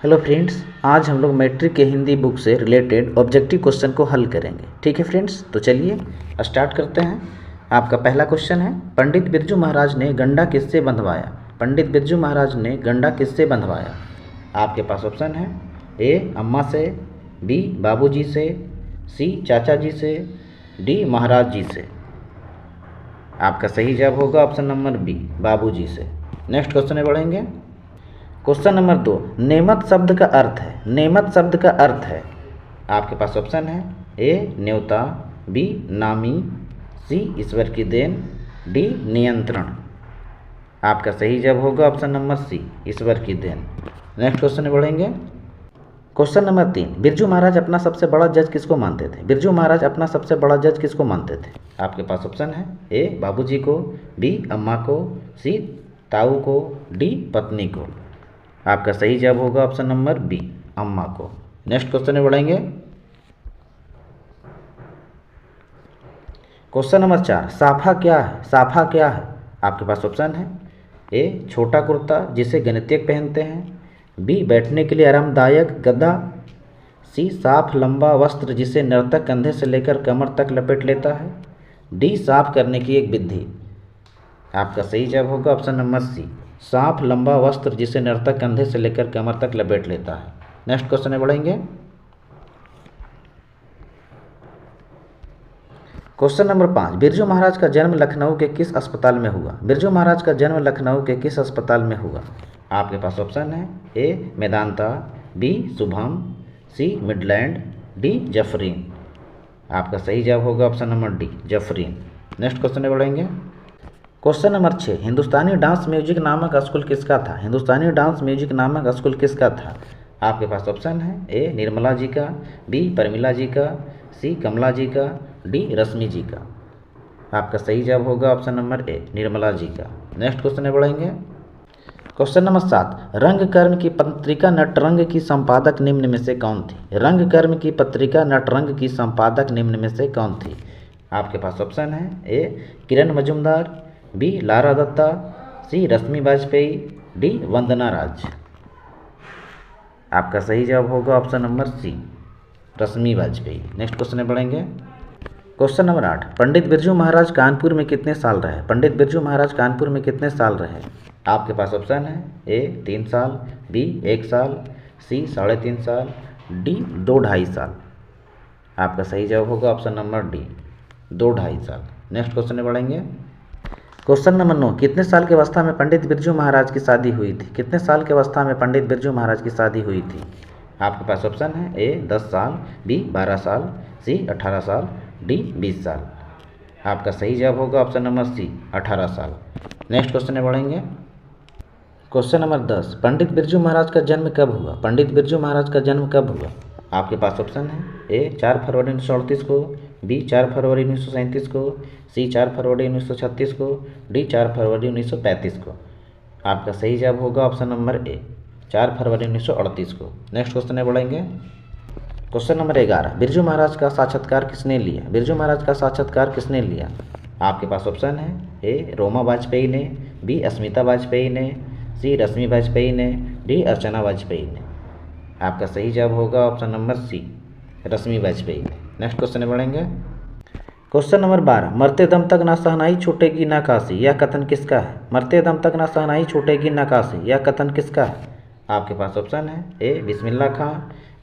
Hello friends, आज हम लोग मैट्रिक के हिंदी बुक से रिलेटेड ऑब्जेक्टिव क्वेश्चन को हल करेंगे। ठीक है फ्रेंड्स, तो चलिए स्टार्ट करते हैं। आपका पहला क्वेश्चन है, पंडित बिरजू महाराज ने गंडा किससे बंधवाया? पंडित बिरजू महाराज ने गंडा किससे बंधवाया? आपके पास ऑप्शन है, ए अम्मा से, बी बाबूजी से, सी चाचा जी से, डी महाराज जी से। आपका सही जवाब होगा ऑप्शन नंबर बी, बाबूजी से। नेक्स्ट क्वेश्चन में बढ़ेंगे। क्वेश्चन नंबर 2, नेमत शब्द का अर्थ है। नेमत शब्द का अर्थ है, आपके पास ऑप्शन है, ए न्योता, बी नामी, सी ईश्वर की देन, डी नियंत्रण। आपका सही जवाब होगा ऑप्शन नंबर सी, ईश्वर की देन। नेक्स्ट क्वेश्चन में बढ़ेंगे। क्वेश्चन नंबर 3, बिरजू महाराज अपना सबसे बड़ा जज किसको मानते थे? बिरजू महाराज अपना सबसे बड़ा जज किसको मानते थे? आपके पास ऑप्शन है, ए बाबूजी को, बी अम्मा को, सी ताऊ को, डी पत्नी को। आपका सही जवाब होगा ऑप्शन नंबर बी, अम्मा को। नेक्स्ट क्वेश्चन में बढ़ेंगे। क्वेश्चन नंबर 4, साफा क्या है? साफा क्या है? आपके पास ऑप्शन है, ए छोटा कुर्ता जिसे गणितज्ञ पहनते हैं, बी बैठने के लिए आरामदायक गद्दा, सी साफ लंबा वस्त्र जिसे नर्तक कंधे से लेकर कमर तक लपेट लेता है, डी साफ करने की एक विधि। आपका सही जवाब होगा ऑप्शन नंबर सी, साफ लंबा वस्त्र जिसे नर्तक कंधे से लेकर कमर तक लपेट लेता है। नेक्स्ट क्वेश्चन में बढ़ेंगे। क्वेश्चन नंबर 5, बिरजू महाराज का जन्म लखनऊ के किस अस्पताल में हुआ? बिरजू महाराज का जन्म लखनऊ के किस अस्पताल में हुआ? आपके पास ऑप्शन है, A Medanta, B Shubham, C Midland, D Zafreen. आपका सही जवाब होगा option number D, Zafreen. Next question में बढ़ेंगे। Question number 6, Hindustani dance music नामक स्कूल किसका था? हिंदुस्तानी डांस म्यूजिक नामक स्कूल किसका था? आपके पास ऑप्शन है, ए निर्मला जी का, बी परमिला जी का, सी कमला जी का, डी रश्मि जी का। आपका सही जवाब होगा ऑप्शन नंबर ए, निर्मला जी का। नेक्स्ट क्वेश्चन में बढ़ेंगे। क्वेश्चन नंबर 7, रंगकर्म की पत्रिका नटरंग की संपादक निम्न में से कौन थी? रंगकर्म की पत्रिका नटरंग की संपादक निम्न में से कौन थी? आपके पास ऑप्शन है, ए किरण मजुमदार, बी लारा दत्ता, सी रश्मि वाजपेयी, डी वंदना राज। आपका सही जवाब होगा ऑप्शन नंबर सी, रश्मि वाजपेयी। नेक्स्ट क्वेश्चन में बढ़ेंगे। क्वेश्चन नंबर 8, पंडित बिरजू महाराज कानपुर में कितने साल रहे? पंडित बिरजू महाराज कानपुर में कितने साल रहे? आपके पास ऑप्शन है, ए 3 साल, बी 1 साल, सी 3.5 साल, डी 2.5 साल। आपका सही जवाब होगा ऑप्शन नंबर डी, 2.5 साल। नेक्स्ट क्वेश्चन में बढ़ेंगे। क्वेश्चन नंबर 9, कितने साल की अवस्था में पंडित बिरजू महाराज की शादी हुई थी? कितने साल की अवस्था में पंडित बिरजू महाराज की शादी हुई थी? आपके पास ऑप्शन है, ए 10 साल, बी 12 साल, सी 18 साल, डी 20 साल। आपका सही जवाब होगा ऑप्शन नंबर सी, 18 साल। नेक्स्ट क्वेश्चन में बढ़ेंगे। क्वेश्चन नंबर 10, पंडित बिरजू महाराज का जन्म कब हुआ? पंडित बिरजू महाराज का जन्म कब हुआ? आपके पास ऑप्शन है, ए 4 फरवरी 1938 को, बी 4 फरवरी 1937 को, सी 4 फरवरी 1936 को, डी 4 फरवरी 1935 को। आपका सही जवाब होगा ऑप्शन नंबर ए, 4 फरवरी 1938 को। नेक्स्ट क्वेश्चन में बढ़ेंगे। क्वेश्चन नंबर 11, बिरजू महाराज का साक्षात्कार किसने लिया? बिरजू महाराज का साक्षात्कार किसने लिया? आपके पास ऑप्शन है, ए रोमा वाजपेयी ने, बी अस्मिता वाजपेयी ने, सी रश्मि वाजपेयी ने, डी अर्चना वाजपेयी ने। आपका सही जवाब होगा ऑप्शन नंबर सी, रश्मि वाजपेयी ने। नेक्स्ट क्वेश्चन में बढ़ेंगे। क्वेश्चन नंबर 12, मरते दम तक ना सहनाई छूटेगी ना काशी, यह कथन किसका है? मरते दम तक ना सहनाई छूटेगी ना काशी, यह कथन किसका है? आपके पास ऑप्शन है, ए बिस्मिल्लाह खां,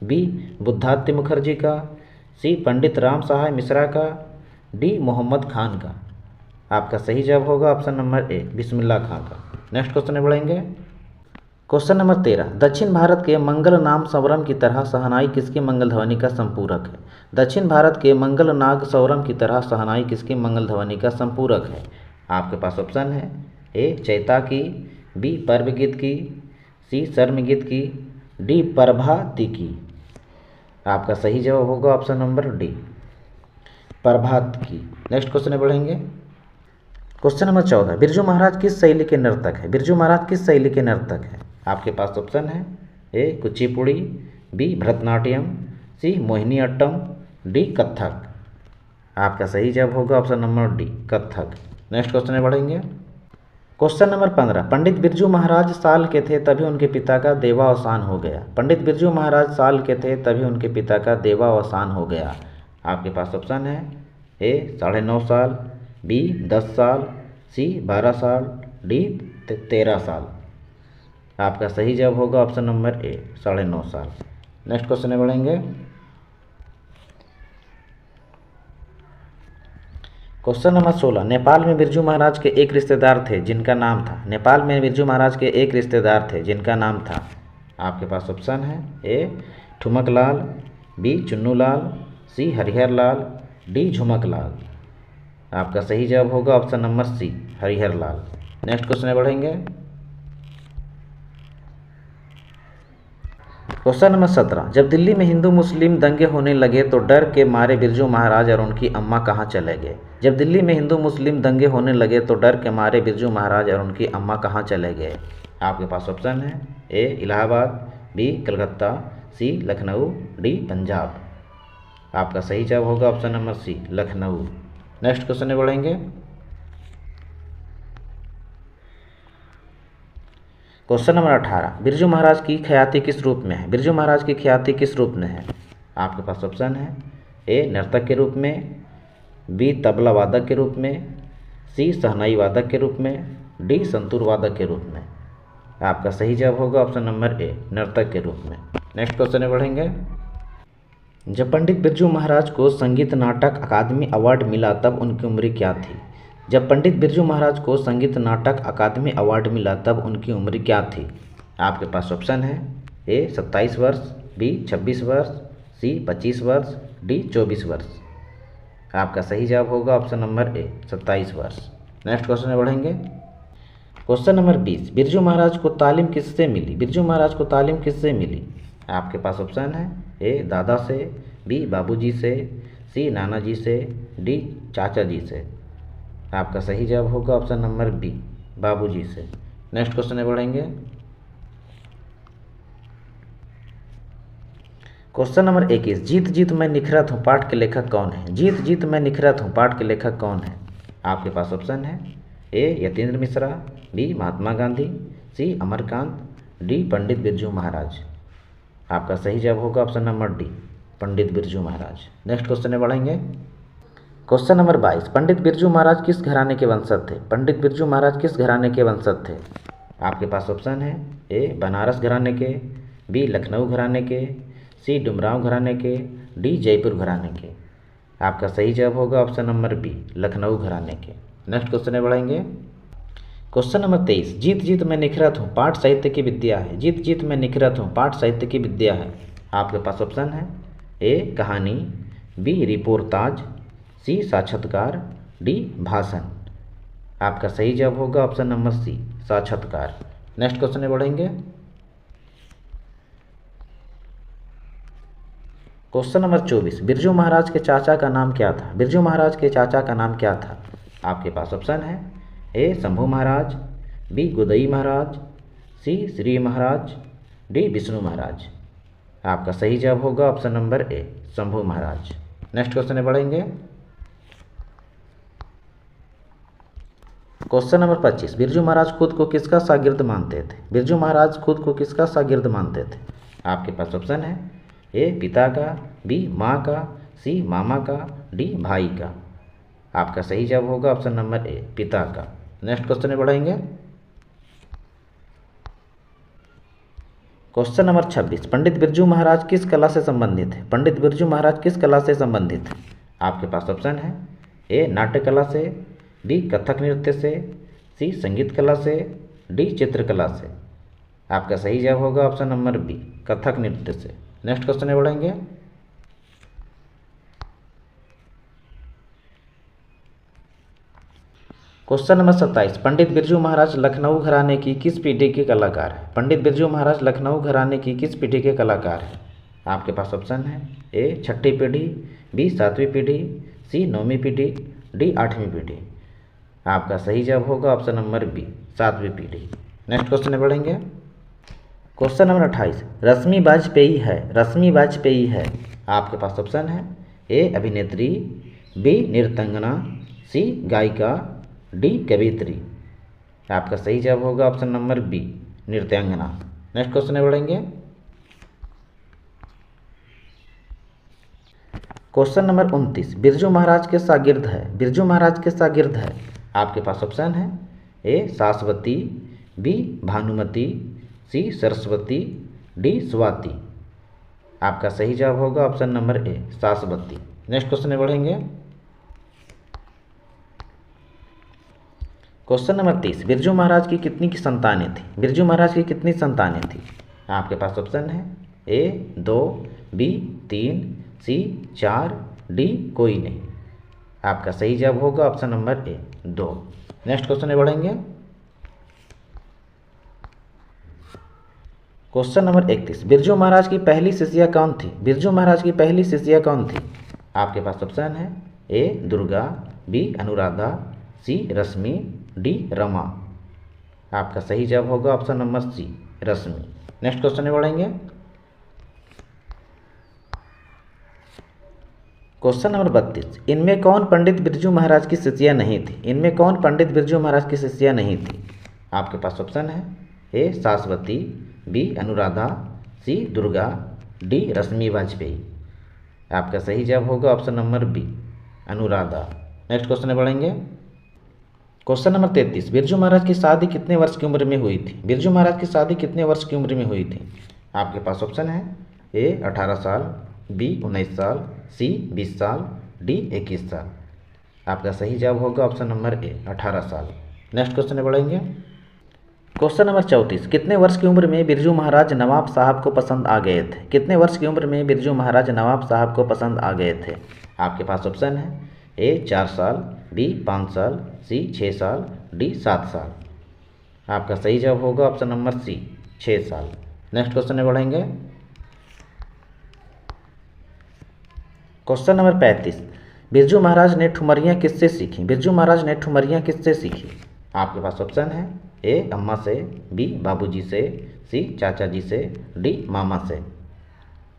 बी बुद्धात्य मुखर्जी का, सी पंडित राम सहाय मिश्रा का, डी मोहम्मद खान का। आपका सही जवाब होगा ऑप्शन नंबर ए, बिस्मिल्लाह खां का। नेक्स्ट क्वेश्चन में बढ़ेंगे। क्वेश्चन नंबर 13, दक्षिण भारत के मंगल नाम स्वरम की तरह शहनाई किसकी मंगल ध्वनि का संपूरक है? दक्षिण भारत के मंगल नाग स्वरम की तरह शहनाई किसकी मंगल ध्वनि का संपूरक है? आपके पास ऑप्शन है, ए चैता की, बी पर्व गीत की, सी शर्म गीत की, डी प्रभाती की। आपका सही जवाब होगा ऑप्शन नंबर डी, प्रभात की। नेक्स्ट क्वेश्चन में बढ़ेंगे। क्वेश्चन नंबर 14, बिरजू महाराज किस शैली के नर्तक है? बिरजू महाराज किस शैली के नर्तक है? आपके पास ऑप्शन है, ए कुचिपुड़ी, बी भरतनाट्यम, सी मोहिनी अट्टम, डी कथक। आपका सही जवाब होगा option number D, Kathak. Next question में बढ़ेंगे। क्वेश्चन नंबर 15, पंडित बिरजू महाराज साल के थे तभी उनके पिता का देहावसान हो गया। पंडित बिरजू महाराज साल के थे तभी उनके पिता का देहावसान हो गया। आपके पास ऑप्शन है ए 9.5 साल, बी 10 साल, सी 12 साल, डी 13 साल। आपका सही जवाब होगा ऑप्शन नंबर ए 9.5 साल। नेक्स्ट क्वेश्चन में बढ़ेंगे। क्वेश्चन नंबर 16, नेपाल में बिरजू महाराज के एक रिश्तेदार थे जिनका नाम था। नेपाल में बिरजू महाराज के एक रिश्तेदार थे जिनका नाम था। आपके पास ऑप्शन है ए ठुमक लाल, बी चुन्नू लाल, सी हरिहर लाल, डी झुमक लाल। आपका सही जवाब होगा ऑप्शन नंबर सी हरिहर लाल। नेक्स्ट क्वेश्चन में बढ़ेंगे। क्वेश्चन नंबर 17, जब दिल्ली में हिंदू मुस्लिम दंगे होने लगे तो डर के मारे बिरजू महाराज और उनकी अम्मा कहाँ चले गए। जब दिल्ली में हिंदू मुस्लिम दंगे होने लगे तो डर के मारे बिरजू महाराज और उनकी अम्मा कहाँ चले गए। आपके पास ऑप्शन है A Allahabad, B Calcutta, C Lucknow, D Punjab. आपका सही जवाब होगा option number C Lucknow. Next question में बढ़ेंगे। क्वेश्चन नंबर 18, बिरजू महाराज की ख्याति किस रूप में है। बिरजू महाराज की ख्याति किस रूप में है। आपके पास ऑप्शन है ए नर्तक के रूप में, बी तबला वादक के रूप में, सी शहनाई वादक के रूप में, डी संतूर वादक के रूप में। आपका सही जवाब होगा ऑप्शन नंबर ए नर्तक के रूप में। नेक्स्ट क्वेश्चन में बढ़ेंगे। जब पंडित बिरजू महाराज को संगीत नाटक अकादमी अवार्ड मिला तब उनकी उम्र क्या थी। जब पंडित बिरजू महाराज को संगीत नाटक अकादमी अवार्ड मिला तब उनकी उम्र क्या थी। आपके पास ऑप्शन है ए 27 वर्ष, बी 26 वर्ष, सी 25 वर्ष, डी 24 वर्ष। आपका सही जवाब होगा ऑप्शन नंबर ए 27 वर्ष। नेक्स्ट क्वेश्चन में बढ़ेंगे। क्वेश्चन नंबर 20, बिरजू महाराज को तालीम किससे मिली। बिरजू महाराज को तालीम किससे मिली। आपके पास ऑप्शन है ए दादा से, बी बाबूजी से, सी नाना जी से, डी चाचा जी से। आपका सही जवाब होगा ऑप्शन नंबर बी बाबूजी से। नेक्स्ट क्वेश्चन में बढ़ेंगे। क्वेश्चन नंबर 21, जीत जीत मैं निखरत हूँ पाठ के लेखक कौन है। जीत जीत मैं निखरत हूँ पाठ के लेखक कौन है। आपके पास ऑप्शन है ए यतीन्द्र मिश्रा, बी महात्मा गांधी, सी अमरकांत, डी पंडित बिरजू महाराज। आपका सही जवाब होगा option number D Pandit Birju Maharaj. Next question में बढ़ेंगे। क्वेश्चन नंबर 22, पंडित बिरजू महाराज किस घराने के वंशज थे। पंडित बिरजू महाराज किस घराने के वंशज थे। आपके पास ऑप्शन है ए बनारस घराने के, बी लखनऊ घराने के, सी डुमरांव घराने के, डी जयपुर घराने के। आपका सही जवाब होगा ऑप्शन नंबर बी लखनऊ घराने के। नेक्स्ट क्वेश्चन में बढ़ेंगे। क्वेश्चन नंबर 23, जीत जीत मैं निखरत हूँ पाठ साहित्य की विद्या है। जीत जीत मैं निखरत हूँ पाठ साहित्य की विद्या है। आपके पास ऑप्शन है ए कहानी, बी रिपोर्टाज, सी साक्षात्कार, डी भाषण। आपका सही जवाब होगा ऑप्शन नंबर सी साक्षात्कार। नेक्स्ट क्वेश्चन में बढ़ेंगे। क्वेश्चन नंबर 24, बिरजू महाराज के चाचा का नाम क्या था। बिरजू महाराज के चाचा का नाम क्या था। आपके पास ऑप्शन है ए शंभू महाराज, बी गुदई महाराज, सी श्री महाराज, डी विष्णु महाराज। आपका सही जवाब होगा ऑप्शन नंबर ए शंभू महाराज। नेक्स्ट क्वेश्चन में बढ़ेंगे। क्वेश्चन नंबर 25, बिरजू महाराज खुद को किसका शागिर्द मानते थे। बिरजू महाराज खुद को किसका शागिर्द मानते थे। आपके पास ऑप्शन है ए पिता का, बी माँ का, सी मामा का, डी भाई का। आपका सही जवाब होगा ऑप्शन नंबर ए पिता का। नेक्स्ट क्वेश्चन में बढ़ेंगे। क्वेश्चन नंबर 26, पंडित बिरजू महाराज किस कला से संबंधित है। पंडित बिरजू महाराज किस कला से संबंधित है। आपके पास ऑप्शन है ए नाट्य कला से, बी कथक नृत्य से, सी संगीत कला से, डी चित्रकला से। आपका सही जवाब होगा ऑप्शन नंबर बी कथक नृत्य से। नेक्स्ट क्वेश्चन में बढ़ेंगे। क्वेश्चन नंबर 27, पंडित बिरजू महाराज लखनऊ घराने की किस पीढ़ी के कलाकार है। पंडित बिरजू महाराज लखनऊ घराने की किस पीढ़ी के कलाकार है। आपके पास ऑप्शन है ए छठी पीढ़ी, बी सातवीं पीढ़ी, सी नौवीं पीढ़ी, डी आठवीं पीढ़ी। आपका सही जवाब होगा ऑप्शन नंबर बी सातवीं पीढ़ी। नेक्स्ट क्वेश्चन में बढ़ेंगे। क्वेश्चन नंबर 28, रश्मि वाजपेयी है। रश्मि वाजपेयी है। आपके पास ऑप्शन है ए अभिनेत्री, बी नृत्यांगना, सी गायिका, डी कवियत्री। आपका सही जवाब होगा ऑप्शन नंबर बी, नृत्यांगना। नेक्स्ट क्वेश्चन में बढ़ेंगे। क्वेश्चन नंबर 29, बिरजू महाराज के शागिर्द है, बिरजू महाराज के शागिर्द है। आपके पास ऑप्शन है A Saswati, B Bhanumati, C Saraswati, D Swati. आपका सही जवाब होगा option number A, Saswati. Next question में बढ़ेंगे। क्वेश्चन नंबर 30, बिरजू महाराज की कितनी की संतानें थी, बिरजू महाराज की कितनी संतानें थी। आपके पास ऑप्शन है ए 2, बी 3, सी 4, डी कोई नहीं। आपका सही जवाब होगा ऑप्शन नंबर ए, 2। नेक्स्ट क्वेश्चन में बढ़ेंगे। क्वेश्चन नंबर 31, बिरजू महाराज की पहली शिष्या कौन थी, बिरजू महाराज की पहली शिष्या कौन थी। आपके पास ऑप्शन है ए दुर्गा, बी अनुराधा, सी रश्मि, डी रमा। आपका सही जवाब होगा ऑप्शन नंबर सी, रश्मि। नेक्स्ट क्वेश्चन में बढ़ेंगे। क्वेश्चन नंबर 32, इनमें कौन पंडित बिरजू महाराज की शिष्या नहीं थी, इनमें कौन पंडित बिरजू महाराज की शिष्या नहीं थी। आपके पास ऑप्शन है A Saswati, B Anuradha, C Durga, D Rashmi Vajpayee. आपका सही जवाब होगा option number B, Anuradha. Next question में बढ़ेंगे। क्वेश्चन नंबर 33, बिरजू महाराज की शादी कितने वर्ष की उम्र में हुई थी, बिरजू महाराज की शादी कितने वर्ष की उम्र में हुई थी। आपके पास ऑप्शन है ए 18 साल, बी 19 साल, सी 20 साल, डी 21 साल। आपका सही जवाब होगा ऑप्शन नंबर ए, 18 साल। नेक्स्ट क्वेश्चन में बढ़ेंगे। क्वेश्चन नंबर 34, कितने वर्ष की उम्र में बिरजू महाराज नवाब साहब को पसंद आ गए थे, कितने वर्ष की उम्र में बिरजू महाराज नवाब साहब को पसंद आ गए थे। आपके पास ऑप्शन है ए 4 साल, बी 5 साल, सी 6 साल, डी 7 साल। आपका सही जवाब होगा ऑप्शन नंबर सी, 6 साल। नेक्स्ट क्वेश्चन में बढ़ेंगे। क्वेश्चन नंबर 35, बिरजू महाराज ने ठुमरियाँ किससे सीखी, बिरजू महाराज ने ठुमरियाँ किससे सीखी। आपके पास ऑप्शन है ए अम्मा से, बी बाबूजी से, सी चाचा जी से, डी मामा से।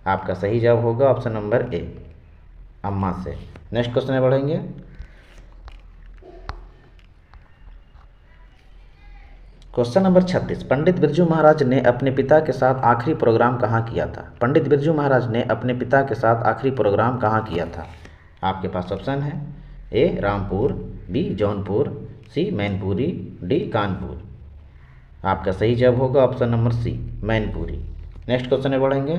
आपका सही जवाब होगा ऑप्शन नंबर ए, अम्मा से। नेक्स्ट क्वेश्चन में बढ़ेंगे। क्वेश्चन नंबर 36, पंडित बिरजू महाराज ने अपने पिता के साथ आखिरी प्रोग्राम कहाँ किया था, पंडित बिरजू महाराज ने अपने पिता के साथ आखिरी प्रोग्राम कहाँ किया था। आपके पास ऑप्शन है A Rampur, B Jaunpur, C Mainpuri, D Kanpur. आपका सही जवाब होगा option number C, Mainpuri. Next question में बढ़ेंगे।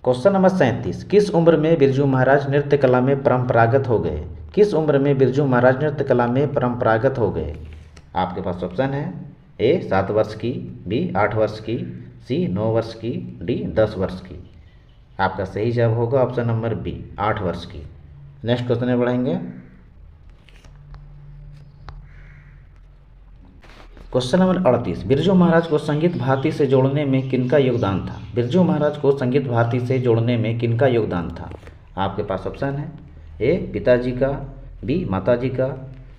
क्वेश्चन नंबर 37, किस उम्र में बिरजू महाराज नृत्य कला में परंपरागत हो गए, किस उम्र में बिरजू महाराज नृत्य कला में परंपरागत हो गए। आपके पास ऑप्शन है ए 7 वर्ष की, बी 8 वर्ष की, सी 9 वर्ष की, डी 10 वर्ष की। आपका सही जवाब होगा ऑप्शन नंबर बी, 8 वर्ष की। नेक्स्ट क्वेश्चन में बढ़ेंगे। क्वेश्चन नंबर 38, बिरजू महाराज को संगीत भारती से जोड़ने में किनका योगदान था, बिरजू महाराज को संगीत भारती से जोड़ने में किनका योगदान था। आपके पास ऑप्शन है ए पिताजी का, बी माताजी का,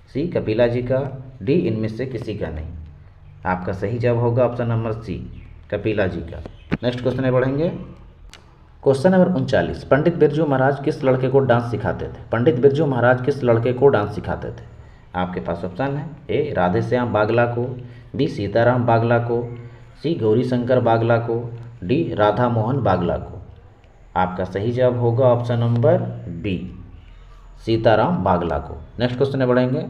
सी कपिला जी का, डी इनमें से किसी का नहीं। आपका सही जवाब होगा ऑप्शन नंबर सी, कपिला जी का। नेक्स्ट क्वेश्चन में बढ़ेंगे। क्वेश्चन नंबर 39, पंडित बिरजू महाराज किस लड़के को डांस सिखाते थे, पंडित बिरजू महाराज किस लड़के को डांस सिखाते थे। आपके पास ऑप्शन है ए राधेश्याम बागला को, बी सीताराम बागला को, सी गौरी शंकर बागला को, डी राधा मोहन बागला को। आपका सही जवाब होगा ऑप्शन नंबर बी, सीताराम बागला को। नेक्स्ट क्वेश्चन में बढ़ेंगे।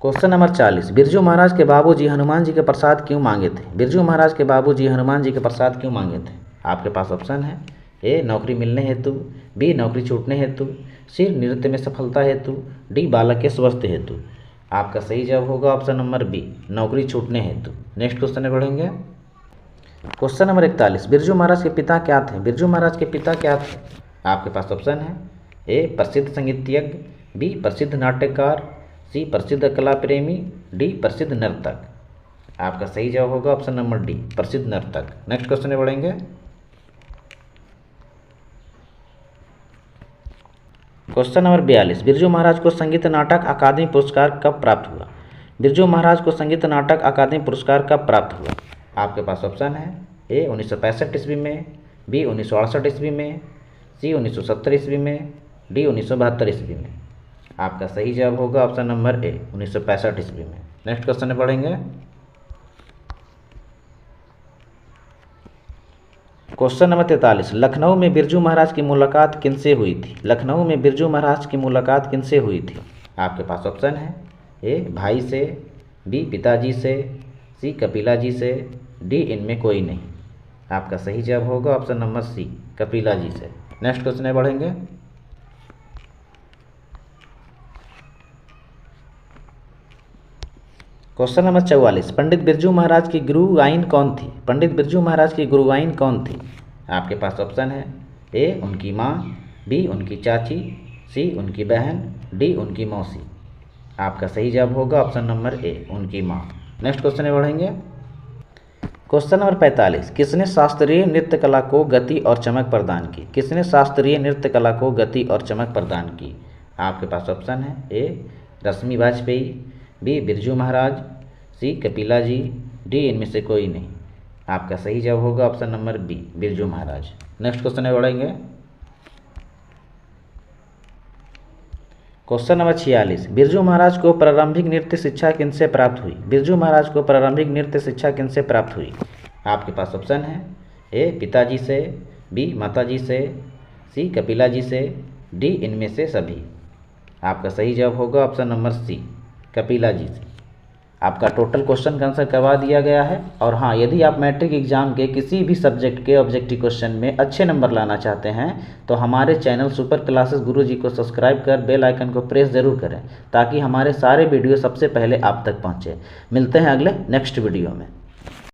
क्वेश्चन नंबर 40, बिरजू महाराज के बाबूजी हनुमान जी के प्रसाद क्यों मांगे थे, बिरजू महाराज के बाबूजी हनुमान जी के प्रसाद क्यों मांगे थे। आपके पास ऑप्शन है ए नौकरी मिलने हेतु, बी नौकरी छूटने हेतु, सी नृत्य में सफलता हेतु, डी बालक के स्वास्थ्य हेतु। आपका सही जवाब होगा ऑप्शन नंबर बी, नौकरी छूटने हेतु। नेक्स्ट क्वेश्चन में बढ़ेंगे। क्वेश्चन नंबर 41, बिरजू महाराज के पिता क्या थे, बिरजू महाराज के पिता क्या थे। आपके पास ऑप्शन है ए प्रसिद्ध संगीतज्ञ, बी प्रसिद्ध नाट्यकार, सी प्रसिद्ध कला प्रेमी, डी प्रसिद्ध नर्तक। आपका सही जवाब होगा ऑप्शन नंबर डी, प्रसिद्ध नर्तक। नेक्स्ट क्वेश्चन में बढ़ेंगे। क्वेश्चन नंबर 42, बिरजू महाराज को संगीत नाटक अकादमी पुरस्कार कब प्राप्त हुआ, बिरजू महाराज को संगीत नाटक अकादमी पुरस्कार कब प्राप्त हुआ। आपके पास ऑप्शन है ए 1965 ईस्वी में, बी 1968 ईस्वी में, सी 1970 ईस्वी में, डी 1972 ईस्वी में। आपका सही जवाब होगा ऑप्शन नंबर ए 1965 ईस्वी में। नेक्स्ट क्वेश्चन में बढ़ेंगे। क्वेश्चन नंबर 43, लखनऊ में बिरजू महाराज की मुलाकात किनसे हुई थी? लखनऊ में बिरजू महाराज की मुलाकात किनसे हुई थी? आपके पास ऑप्शन है, ए भाई से, बी पिताजी से, सी कपिला जी से, डी इनमें कोई नहीं। आपका सही जवाब होगा ऑप्शन नंबर सी कपिला जी से। नेक्स्ट क्वेश्चन में बढ़ेंगे। क्वेश्चन नंबर 44, पंडित बिरजू महाराज की गुरुआइन कौन थी? पंडित बिरजू महाराज की गुरुआइन कौन थी? आपके पास ऑप्शन है, ए उनकी माँ, बी उनकी चाची, सी उनकी बहन, डी उनकी मौसी। आपका सही जवाब होगा ऑप्शन नंबर ए उनकी माँ। नेक्स्ट क्वेश्चन में बढ़ेंगे। क्वेश्चन नंबर 45, किसने शास्त्रीय नृत्य कला को गति और चमक प्रदान की? किसने शास्त्रीय नृत्य कला को गति और चमक प्रदान की? आपके पास ऑप्शन है, ए रश्मि वाजपेयी, बी बिरजू महाराज, सी कपिला जी, डी इनमें से कोई नहीं। आपका सही जवाब होगा option number B Birju Maharaj. Next question में बढ़ेंगे। क्वेश्चन नंबर 46, बिरजू महाराज को प्रारंभिक नृत्य शिक्षा किनसे प्राप्त हुई? बिरजू महाराज को प्रारंभिक नृत्य शिक्षा किनसे प्राप्त हुई? आपके पास ऑप्शन है, ए पिताजी से, बी माताजी से, सी कपिला जी से, डी इनमें से सभी। आपका सही जवाब होगा ऑप्शन नंबर सी कपिला जी से। आपका टोटल क्वेश्चन का आंसर करवा दिया गया है। और हाँ, यदि आप मैट्रिक एग्जाम के किसी भी सब्जेक्ट के ऑब्जेक्टिव क्वेश्चन में अच्छे नंबर लाना चाहते हैं तो हमारे चैनल सुपर क्लासेस गुरुजी को सब्सक्राइब कर बेल आइकन को प्रेस ज़रूर करें ताकि हमारे सारे वीडियो सबसे पहले आप तक पहुँचे। मिलते हैं अगले नेक्स्ट वीडियो में।